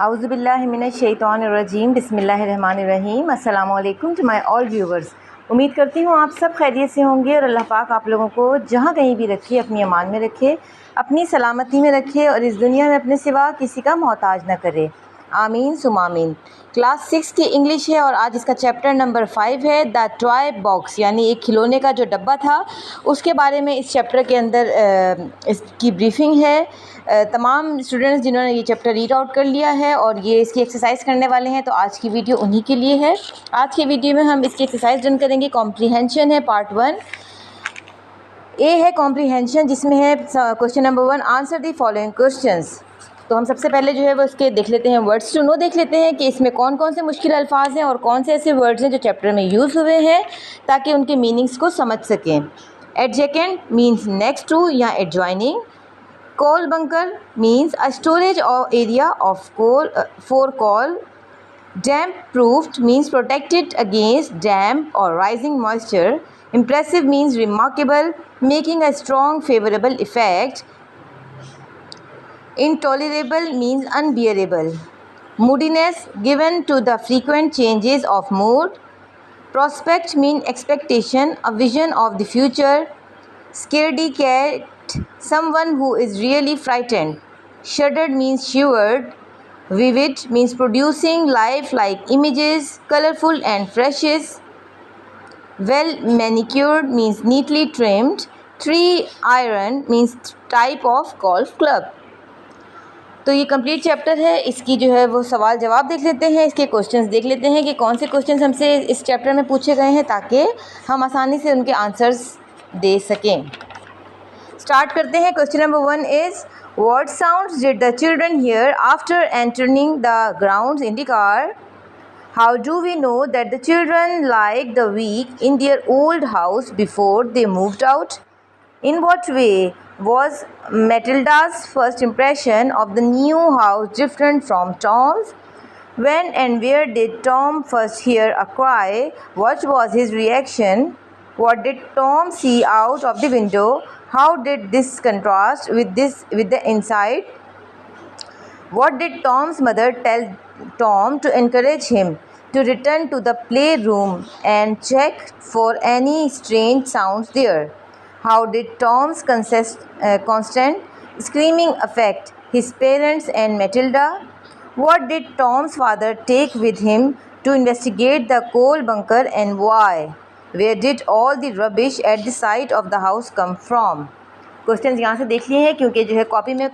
आउज़ुबिल्लाहिमिनश्शैतानिर्रजीम बिस्मिल्लाहिर्रहमानिर्रहीम। अस्सलाम वालेकुम टू माय ऑल व्यूवर्स। उम्मीद करती हूँ आप सब खैरियत से होंगे और अल्लाह पाक आप लोगों को जहाँ कहीं भी रखे अपनी अमान में रखे, अपनी सलामती में रखे और इस दुनिया में अपने सिवा किसी का मोहताज न करे। आमीन सुम आमीन। क्लास 6 की इंग्लिश है और आज इसका चैप्टर नंबर 5 है, द टॉय बॉक्स, यानी एक खिलौने का जो डब्बा था उसके बारे में इस चैप्टर के अंदर इसकी ब्रीफिंग है। तमाम स्टूडेंट्स जिन्होंने ये चैप्टर रीड आउट कर लिया है और ये इसकी एक्सरसाइज करने वाले हैं, तो आज की वीडियो उन्हीं के लिए है। आज की वीडियो में हम इसकी एक्सरसाइज डन करेंगे। कॉम्प्रीहेंशन है पार्ट 1। ए है कॉम्प्रीहेंशन, जिसमें है question number 1, answer the following questions. तो हम सबसे पहले जो है वो इसके देख लेते हैं, वर्ड्स टू नो देख लेते हैं कि इसमें कौन कौन से मुश्किल अल्फाज हैं और कौन से ऐसे वर्ड्स हैं जो चैप्टर में यूज़ हुए हैं, ताकि उनके मीनिंग्स को समझ सकें। एडजेकेंट मीन्स नेक्स्ट टू या adjoining. Coal bunker means a storage or area of coal for coal. Damp proofed means protected against damp or rising moisture. Impressive means remarkable, making a strong favorable effect. Intolerable means unbearable. Moodiness given to the frequent changes of mood. Prospect means expectation, a vision of the future. Scaredy cat, someone who is really frightened. Shuddered means shivered. Vivid means producing life-like images, colorful and precious. Well manicured means neatly trimmed. Three iron means type of golf club. तो ये complete chapter है। इसकी जो है वो सवाल जवाब देख लेते हैं, इसके क्वेश्चंस देख लेते हैं कि कौन से क्वेश्चंस हमसे इस चैप्टर में पूछे गए हैं, ताकि हम आसानी से उनके आंसर्स दे सकें। स्टार्ट करते हैं। Question number 1 is, what sounds did the children hear after entering the grounds in the car? How do we know that the children like the week in their old house before they moved out? In what way was Matilda's first impression of the new house different from Tom's? When and where did Tom first hear a cry? What was his reaction? What did Tom see out of the window? How did this contrast with the inside? What did Tom's mother tell Tom to encourage him to return to the playroom and check for any strange sounds there? How did Tom's constant screaming affect his parents and Matilda? What did Tom's father take with him to investigate the coal bunker, and why? Where did all the rubbish at the side of the house come from? Questions यहाँ से देख लिए हैं, क्योंकि जो है copy में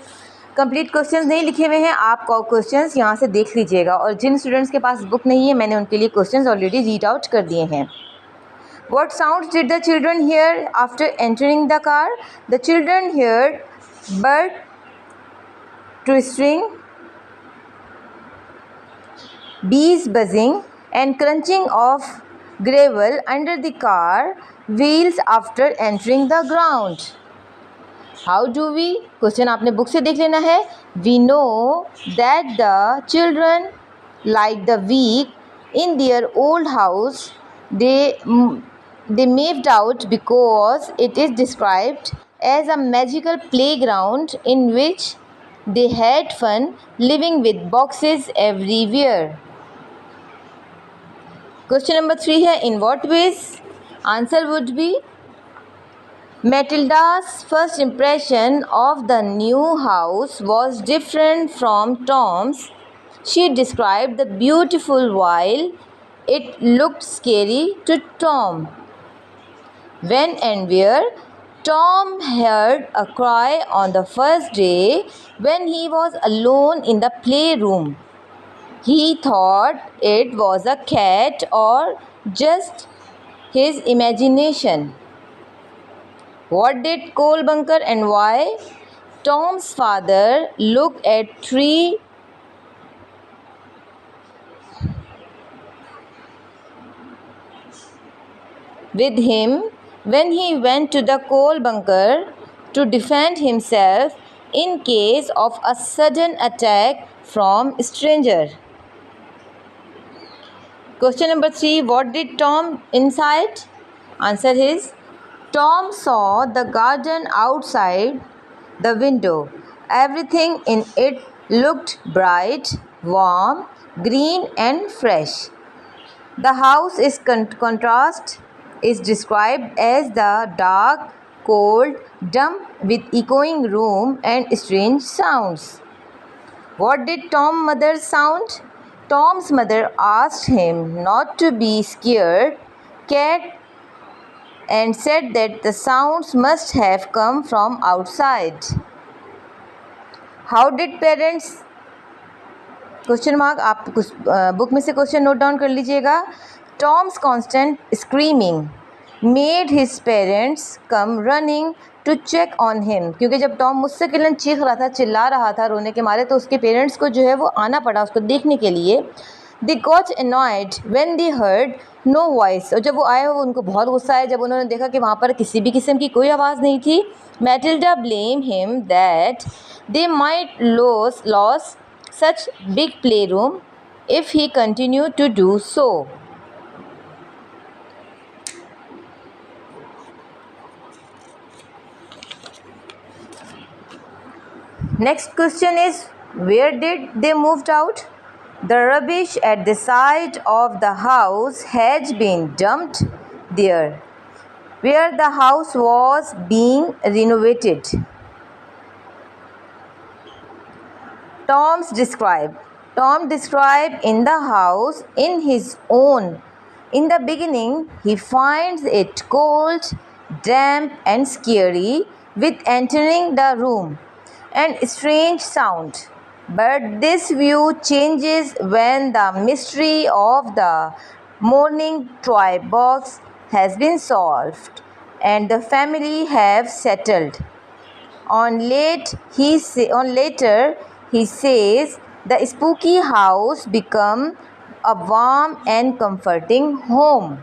complete questions नहीं लिखे हुए हैं। आप क्वेश्चंस यहाँ से देख लीजिएगा, और जिन स्टूडेंट्स के पास बुक नहीं है मैंने उनके लिए क्वेश्चंस ऑलरेडी रीड आउट कर दिए हैं। What sounds did the children hear after entering the car? The children heard bird twittering, bees buzzing, and crunching of gravel under the car wheels after entering the ground. How do we? Question आपने book से देख लेना है। We know that the children like the week in their old house. They moved out because it is described as a magical playground in which they had fun living with boxes everywhere. Question number 3 है, in what ways? Answer would be, Matilda's first impression of the new house was different from Tom's. She described the beautiful while it looked scary to Tom. When and where? Tom heard a cry on the first day when he was alone in the playroom. He thought it was a cat or just his imagination. What did coal bunker, and why? Tom's father looked at tree with him when he went to the coal bunker to defend himself in case of a sudden attack from a stranger. Question number 3, what did Tom inside? Answer is, Tom saw the garden outside the window. Everything in it looked bright. warm, green and fresh. The house is contrast is described as the dark, cold, damp with echoing room and strange sounds. What did Tom's mother sound? Tom's mother asked him not to be scared cat and said that the sounds must have come from outside. How did parents question mark आप कुछ book में से question note down कर लीजिएगा. Tom's constant screaming made his parents come running to check on him. क्योंकि जब Tom मुस्तकिलन चीख रहा था, चिल्ला रहा था रोने के मारे, तो उसके पेरेंट्स को जो है वो आना पड़ा उसको देखने के लिए. They got annoyed when they heard no voice. और जब वो आए वो उनको बहुत गुस्सा आया जब उन्होंने देखा कि वहाँ पर किसी भी किस्म की कोई आवाज़ नहीं थी. Matilda blame him that they might loss such big playroom if he continued to do so. Next question is, where did they moved out? The rubbish at the side of the house had been dumped there, where the house was being renovated. Tom described in the house in his own. In the beginning, he finds it cold, damp and scary with entering the room and strange sound. But this view changes when the mystery of the morning toy box has been solved and the family have settled. Later, he says the spooky house become a warm and comforting home.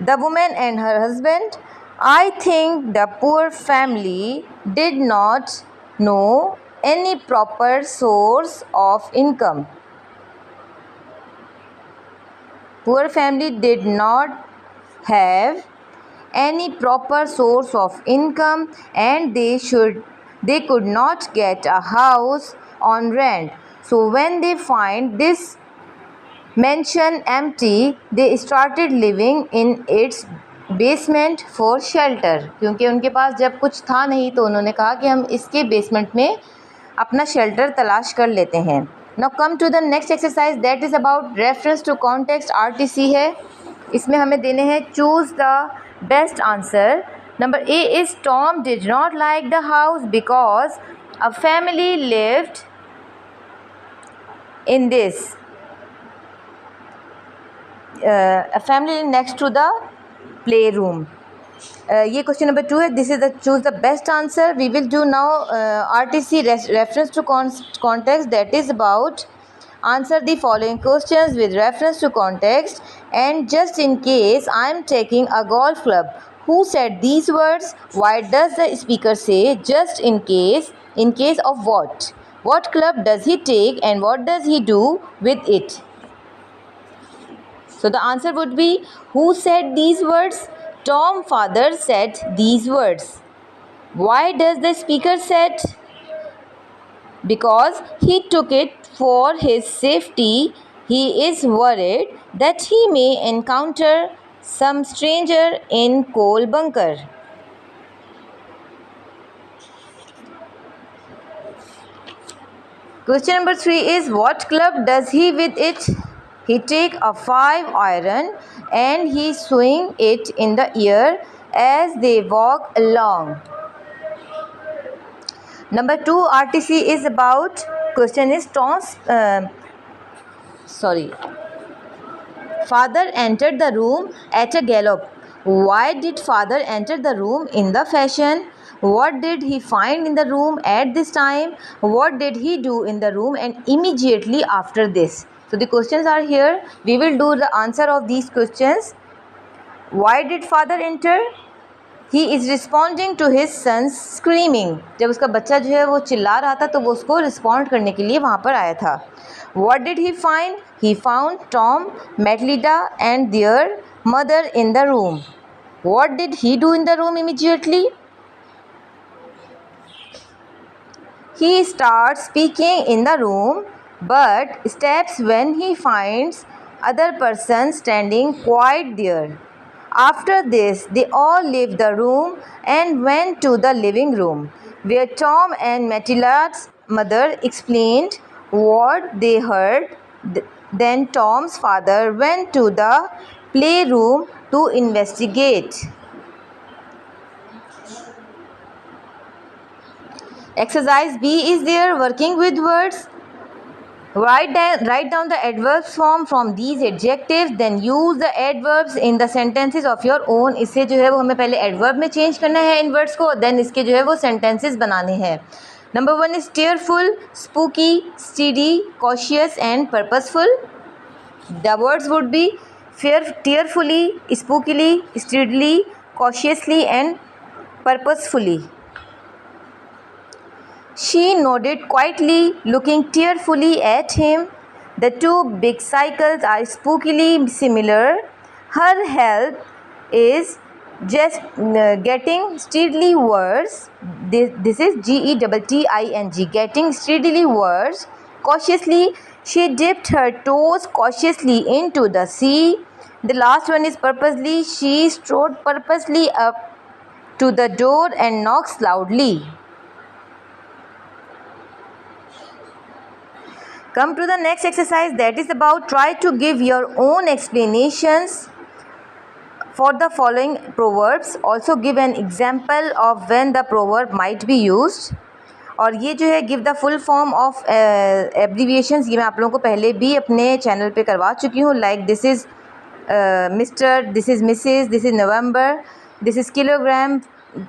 The woman and her husband, I think the poor family did not know any proper source of income. Poor family did not have any proper source of income and they could not get a house on rent. So when they find this mansion empty, they started living in its basement for shelter. क्योंकि उनके पास जब कुछ था नहीं तो उन्होंने कहा कि हम इसके बेसमेंट में अपना शेल्टर तलाश कर लेते हैं. Now come to the next exercise, that is about reference to context. RTC है, इसमें हमें देने हैं choose the best answer. Number A is Tom did not like the house because a family lived in this. A family next to the playroom. ये question number 2 है. This is the choose the best answer. We will do now RTC reference to context, that is about answer the following questions with reference to context. And just in case, I am taking a golf club. Who said these words? Why does the speaker say just in case? In case of what? What club does he take and what does he do with it? So the answer would be, who said these words? Tom's father said these words. Why does the speaker said? Because he took it for his safety. He is worried that he may encounter some stranger in coal bunker. Question number 3 is, what club does he with it? He take a 5 iron and he swing it in the air as they walk along. Number 2 RTC is about, question is father entered the room at a gallop. Why did father enter the room in the fashion? What did he find in the room at this time? What did he do in the room and immediately after this? So the questions are here. We will do the answer of these questions. Why did father enter? He is responding to his son's screaming. जब उसका बच्चा जो है वो चिल्ला रहा था तो वो उसको रिस्पॉन्ड करने के लिए वहाँ पर आया था. What did he find? He found Tom, Matilda and their mother in the room. What did he do in the room immediately? He starts speaking in the room, but steps when he finds other person standing quiet there. After this, they all left the room and went to the living room, where Tom and Matilda's mother explained what they heard. Then Tom's father went to the playroom to investigate. Exercise B is there, working with words. Write down the adverbs form from these adjectives, then use the adverbs in the sentences of your own. इससे जो है वो हमें पहले adverb में change करना है इन words को, then इसके जो है वो sentences बनाने हैं. Number 1 is tearful, spooky, steady, cautious and purposeful. The words would be tearfully, spookily, steadily, cautiously and purposefully. She nodded quietly, looking tearfully at him. The two big cycles are spookily similar. Her health is just getting steadily worse. This is GETTING, getting steadily worse. Cautiously, she dipped her toes cautiously into the sea. The last one is purposely. She strode purposely up to the door and knocks loudly. Come to the next exercise, that is about try to give your own explanations for the following proverbs. Also give an example of when the proverb might be used. और ये जो है give the full form of abbreviations, ये मैं आप लोगों को पहले भी अपने चैनल पे करवा चुकी हूँ. Like this is mister, this is Mrs, this is November, this is kilogram.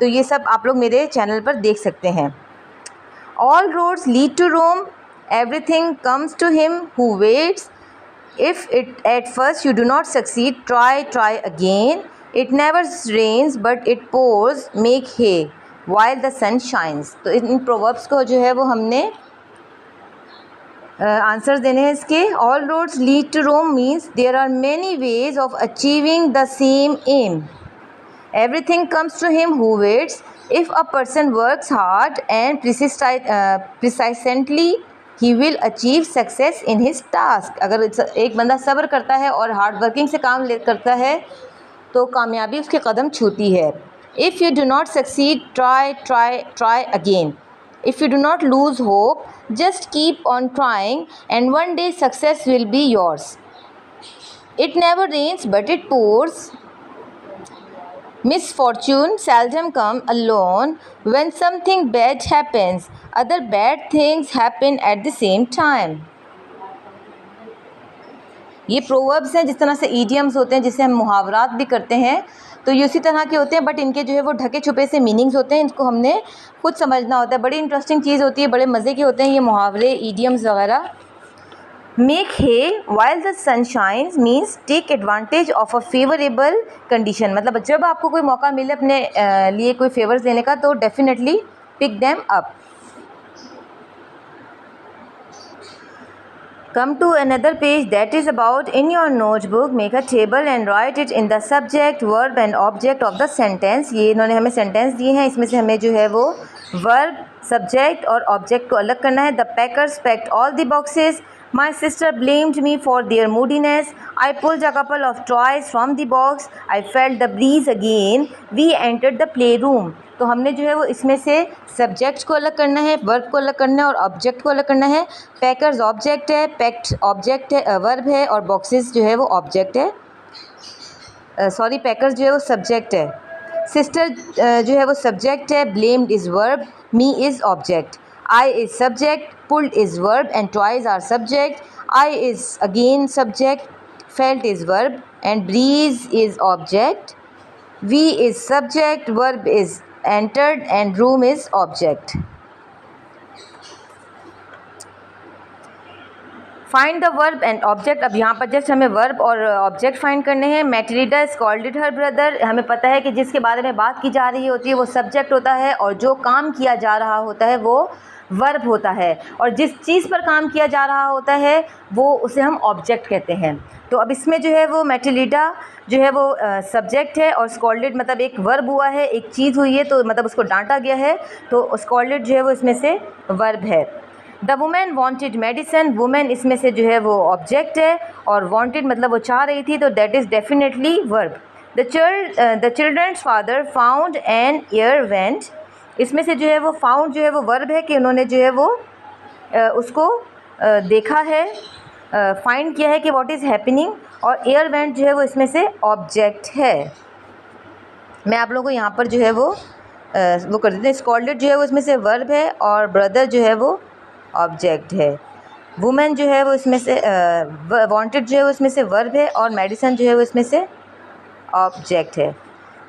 तो ये सब आप लोग मेरे चैनल पर देख सकते हैं. All roads lead to Rome. Everything comes to him who waits. If at first you do not succeed, try again. It never rains but it pours. Make hay while the sun shines. तो इन proverbs को जो है वो हमने answer देने हैं इसके. All roads lead to Rome means there are many ways of achieving the same aim. Everything comes to him who waits. If a person works hard and persistently, he will achieve success in his task. अगर एक बंदा सब्र करता है और hard working से काम करता है तो कामयाबी उसके कदम छूती है. If you do not succeed, try again. If you do not lose hope, just keep on trying and one day success will be yours. It never rains but it pours. Misfortune seldom come alone. When something bad happens, other bad things happen at the same time. ये proverbs हैं, जिस तरह से idioms होते हैं जिसे हम मुहावरात भी करते हैं, तो ये उसी तरह के होते हैं, बट इनके जो है वो ढके छुपे से मीनिंग्स होते हैं. इनको हमने खुद समझना होता है. बड़ी इंटरेस्टिंग चीज़ होती है, बड़े मज़े के होते हैं ये मुहावरे, ईडियम्स वगैरह. Make hay while the sun shines means take advantage of a favorable condition. मतलब जब आपको कोई मौका मिले अपने लिए कोई फेवर्स लेने का, तो definitely pick them up. Come to another page, that is about in your notebook make a table and write it in the subject, verb and object of the sentence. ये इन्होंने हमें सेंटेंस दिए हैं, इसमें से हमें जो है वो वर्ब, सब्जेक्ट और ऑब्जेक्ट को अलग करना है. The packers packed all the boxes. My sister blamed me for their moodiness. I pulled a couple of toys from the box. I felt the breeze again. We entered the playroom. तो हमने जो है वो इसमें से subject को अलग करना है, वर्ब को अलग करना है और ऑब्जेक्ट को अलग करना है. पैकर्स ऑब्जेक्ट है, पैक्ड ऑब्जेक्ट है, वर्ब है, और बॉक्सेस जो है वो ऑब्जेक्ट है. सॉरी, पैकर्स जो है वो सब्जेक्ट है. सिस्टर जो है वो सब्जेक्ट है, blamed is verb, me is object. I is subject, pulled is verb and toys are subject. I is again subject, felt is verb and breeze is object. We is subject, verb is entered and room is object. Find the verb and object. अब यहाँ पर just हमें verb और object find करने हैं। Matilda scolded her brother, हमें पता है कि जिसके बारे में बात की जा रही होती है वो सब्जेक्ट होता है और जो काम किया जा रहा होता है वो वर्ब होता है, और जिस चीज़ पर काम किया जा रहा होता है वो उसे हम ऑब्जेक्ट कहते हैं। तो अब इसमें जो है वो मैटिल्डा जो है वो सब्जेक्ट है और स्कॉल्डेड मतलब एक वर्ब हुआ है, एक चीज़ हुई है तो मतलब उसको डांटा गया है, तो स्कॉल्डेड जो है वो इसमें से वर्ब है। The women wanted medicine, women इसमें से जो है वो ऑब्जेक्ट है और वॉन्टेड मतलब वो चाह रही थी, तो that is definitely verb. The children's father found an air vent, इसमें से जो है वो फाउंड जो है वो वर्ब है कि उन्होंने जो है वो उसको देखा है, फाइंड किया है कि व्हाट इज़ हैपनिंग, और एयर वेंट जो है वो इसमें से ऑब्जेक्ट है। मैं आप लोगों को यहाँ पर जो है वो कर देते हैं। स्कॉल्डेड जो है वो इसमें से वर्ब है और ब्रदर जो है वो ऑब्जेक्ट है। वुमेन जो है वो इसमें से वांटेड जो है वो इसमें से वर्ब है और मेडिसन जो है वो इसमें से ऑब्जेक्ट है।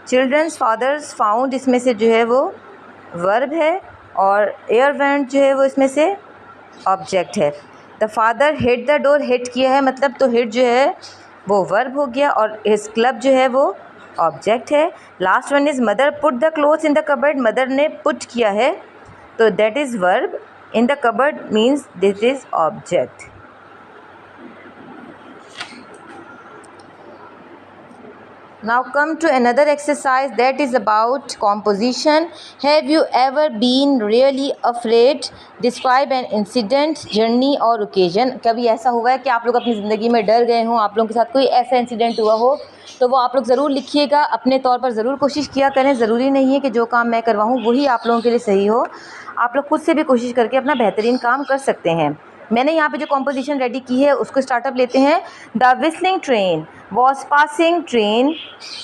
चिल्ड्रंस फादर्स फाउंड इसमें से जो है वो वर्ब है और एयर वेंट जो है वो इसमें से ऑब्जेक्ट है। The father hit the door, hit किया है मतलब तो हिट जो है वो वर्ब हो गया और हिज क्लब जो है वो ऑब्जेक्ट है। Last one is mother put the clothes in the cupboard, mother ने पुट किया है तो that is verb. In the cupboard means this is object. Now come to another exercise that is about composition. Have you ever been really afraid? Describe an incident, journey or occasion. कभी ऐसा हुआ है कि आप लोग अपनी ज़िंदगी में डर गए हों, आप लोगों के साथ कोई ऐसा इंसिडेंट हुआ हो, तो वो आप लोग ज़रूर लिखिएगा, अपने तौर पर ज़रूर कोशिश किया करें। ज़रूरी नहीं है कि जो काम मैं करवाऊँ वही आप लोगों के लिए सही हो, आप लोग खुद से भी कोशिश करके अपना बेहतरीन काम कर सकते हैं। मैंने यहाँ पे जो कॉम्पोजिशन रेडी की है उसको स्टार्टअप लेते हैं। The whistling train was passing train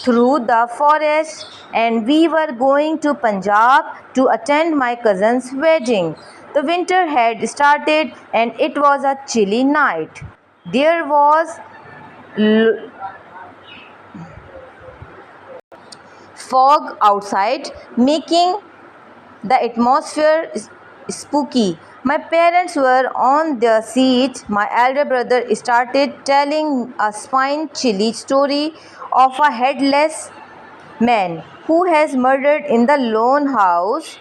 through the forest and we were going to Punjab to attend my cousin's wedding. The winter had started and it was a chilly night. There was fog outside making the atmosphere spooky. My parents were on their seat. My elder brother started telling a spine-chilling story of a headless man who has murdered in the lone house,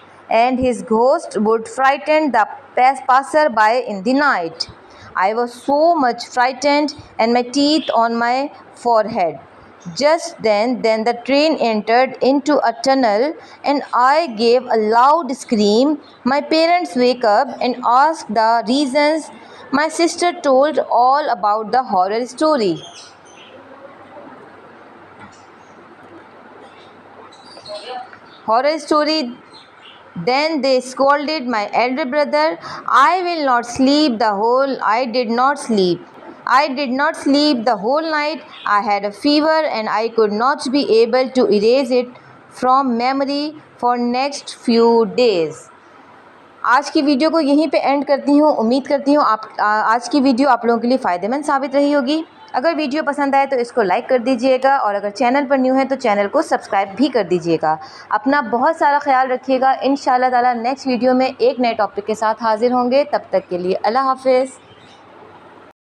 and his ghost would frighten the passer-by in the night. I was so much frightened and my teeth on my forehead. Just then the train entered into a tunnel and I gave a loud scream. My parents wake up and ask the reasons. My sister told all about the horror story. Then they scolded my elder brother. I will not sleep the whole. I did not sleep the whole night. I had a fever and I could not be able to erase it from memory for next few days. आज की video को यहीं पे and करती हूँ। उम्मीद करती हूँ आज की वीडियो आप लोगों के लिए फ़ायदेमंद साबित रही होगी। अगर वीडियो पसंद आए तो इसको लाइक कर दीजिएगा और अगर चैनल पर न्यू है तो चैनल को सब्सक्राइब भी कर दीजिएगा। अपना बहुत सारा ख्याल रखिएगा। इंशाअल्लाह ताला नेक्स्ट वीडियो में एक नए टॉपिक के साथ हाजिर होंगे। तब तक के लिए अल्लाह हाफ़िज़।